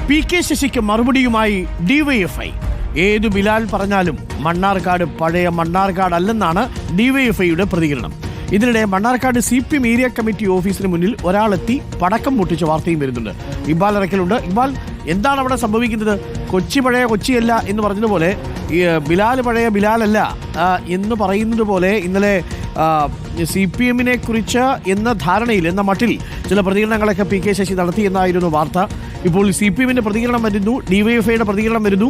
PK ശശിക്ക് മറുപടിയുമായി DYFI. ഏതു ബിലാൽ പറഞ്ഞാലും മണ്ണാർക്കാട് പഴയ മണ്ണാർക്കാട് അല്ലെന്നാണ് ഡിവൈഎഫ്ഐയുടെ പ്രതികരണം. ഇതിനിടെ മണ്ണാർക്കാട് CPM ഏരിയ കമ്മിറ്റി ഓഫീസിന് മുന്നിൽ ഒരാളെത്തി പടക്കം പൊട്ടിച്ച വാർത്തയും വരുന്നുണ്ട്. ഇക്ബാൽ അറക്കലുണ്ട്. ഇക്ബാൽ, എന്താണ് അവിടെ സംഭവിക്കുന്നത്? കൊച്ചി പഴയ കൊച്ചിയല്ല എന്ന് പറഞ്ഞതുപോലെ ബിലാൽ പഴയ ബിലാലല്ല എന്ന് പറയുന്നത് പോലെ ഇന്നലെ CPM കുറിച്ച് എന്ന ധാരണയിൽ എന്ന മട്ടിൽ ചില പ്രതികരണങ്ങളൊക്കെ PK ശശി നടത്തി എന്നായിരുന്നു വാർത്ത. ഇപ്പോൾ CPM പ്രതികരണം വരുന്നു, ഡിവൈഎഫ്ഐയുടെ പ്രതികരണം വരുന്നു.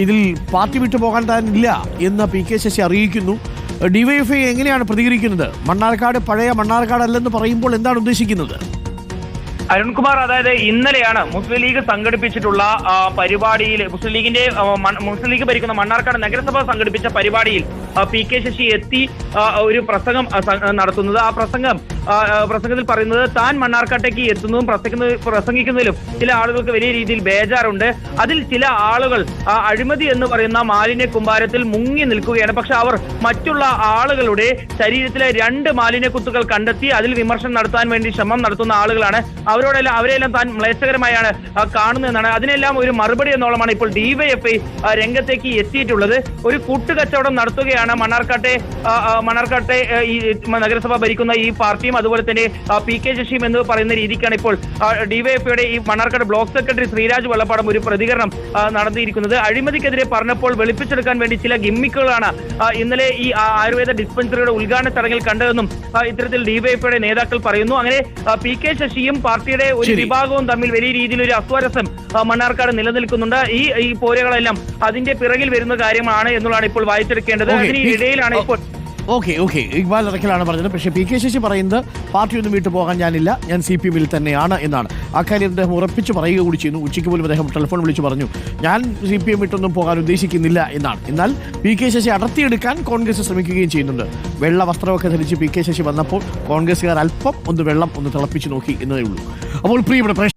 ഇതിൽ പാർട്ടി വിട്ടു പോകാൻ താനില്ല എന്ന് PK ശശി അറിയിക്കുന്നു. ഡിവൈഎഫ്ഐ എങ്ങനെയാണ് പ്രതികരിക്കുന്നത്? മണ്ണാർക്കാട് പഴയ മണ്ണാർക്കാട് അല്ലെന്ന് പറയുമ്പോൾ എന്താണ് ഉദ്ദേശിക്കുന്നത്? അരുൺകുമാർ, അതായത് ഇന്നലെയാണ് മുസ്ലിം ലീഗ് സംഘടിപ്പിച്ചിട്ടുള്ള പരിപാടിയിൽ മുസ്ലിം ലീഗ് ഭരിക്കുന്ന മണ്ണാർക്കാട് നഗരസഭ സംഘടിപ്പിച്ച പരിപാടിയിൽ PK ശശി എത്തി ഒരു പ്രസംഗം നടത്തുന്നത്. ആ പ്രസംഗത്തിൽ പറയുന്നത് താൻ മണ്ണാർക്കാട്ടേക്ക് എത്തുന്നതും പ്രസംഗിക്കുന്നതിലും ചില ആളുകൾക്ക് വലിയ രീതിയിൽ ബേജാറുണ്ട്. അതിൽ ചില ആളുകൾ അഴിമതി എന്ന് പറയുന്ന മാലിന്യ കുമ്പാരത്തിൽ മുങ്ങി നിൽക്കുകയാണ്. പക്ഷെ അവർ മറ്റുള്ള ആളുകളുടെ ശരീരത്തിലെ 2 മാലിന്യക്കുത്തുകൾ കണ്ടെത്തി അതിൽ വിമർശനം നടത്താൻ വേണ്ടി ശ്രമം നടത്തുന്ന ആളുകളാണ്. അവരെല്ലാം താൻ മ്ലേച്ഛകരമായാണ് കാണുന്നതെന്നാണ്. അതിനെല്ലാം ഒരു മറുപടി എന്നോളമാണ് ഇപ്പോൾ ഡിവൈഎഫ്ഐ രംഗത്തേക്ക് എത്തിയിട്ടുള്ളത്. ഒരു കൂട്ടുകച്ചവടം നടത്തുകയാണ് മണ്ണാർക്കാട്ടെ ഈ നഗരസഭ ഭരിക്കുന്ന ഈ പാർട്ടിയും അതുപോലെ തന്നെ PK ശശിയും എന്ന് പറയുന്ന രീതിക്കാണ് ഇപ്പോൾ ഡിവൈഎഫ്ഐയുടെ ഈ മണ്ണാർക്കാട് ബ്ലോക്ക് സെക്രട്ടറി ശ്രീരാജ് വള്ളപ്പാടം ഒരു പ്രതികരണം നടത്തിയിരിക്കുന്നത്. അഴിമതിക്കെതിരെ പറഞ്ഞപ്പോൾ വെളുപ്പിച്ചെടുക്കാൻ വേണ്ടി ചില ഗിമ്മിക്കുകളാണ് ഇന്നലെ ഈ ആയുർവേദ ഡിസ്പെൻസറിയുടെ ഉദ്ഘാടന ചടങ്ങിൽ കണ്ടതെന്നും ഇത്തരത്തിൽ ഡിവൈഎഫ്ഐയുടെ നേതാക്കൾ പറയുന്നു. അങ്ങനെ PK ശശിയും പാർട്ടിയുടെ ഒരു വിഭാഗവും തമ്മിൽ വലിയ രീതിയിൽ ഒരു അസ്വാരസ്യം മണ്ണാർക്കാട് നിലനിൽക്കുന്നുണ്ട്. ഈ പോരുകളെല്ലാം അതിന്റെ പിറകിൽ വരുന്ന കാര്യമാണ് എന്നുള്ളതാണ് ഇപ്പോൾ വായിച്ചെടുക്കേണ്ടത്. അതിനിടയിലാണ് ഇപ്പോൾ ഇക്ബാൽ അറക്കലാണ് പറഞ്ഞത്. പക്ഷേ PK ശശി പറയുന്നത് പാർട്ടിയൊന്നും വിട്ടു പോകാൻ ഞാനില്ല, ഞാൻ CPM തന്നെയാണ് എന്നാണ്. അക്കാര്യം അദ്ദേഹം ഉറപ്പിച്ച് പറയുക കൂടി ചെയ്യുന്നു. ഉച്ചയ്ക്ക് പോലും അദ്ദേഹം ടെലിഫോൺ വിളിച്ച് പറഞ്ഞു ഞാൻ CPM വിട്ടൊന്നും പോകാൻ ഉദ്ദേശിക്കുന്നില്ല എന്നാണ്. എന്നാൽ PK ശശി അടർത്തിയെടുക്കാൻ കോൺഗ്രസ് ശ്രമിക്കുകയും ചെയ്യുന്നുണ്ട്. വെള്ള വസ്ത്രമൊക്കെ ധരിച്ച് PK ശശി വന്നപ്പോൾ കോൺഗ്രസ്സുകാർ അല്പം വെള്ളം തിളപ്പിച്ച് നോക്കി എന്നതേ ഉള്ളൂ. അപ്പോൾ പ്രിയപ്പെട്ട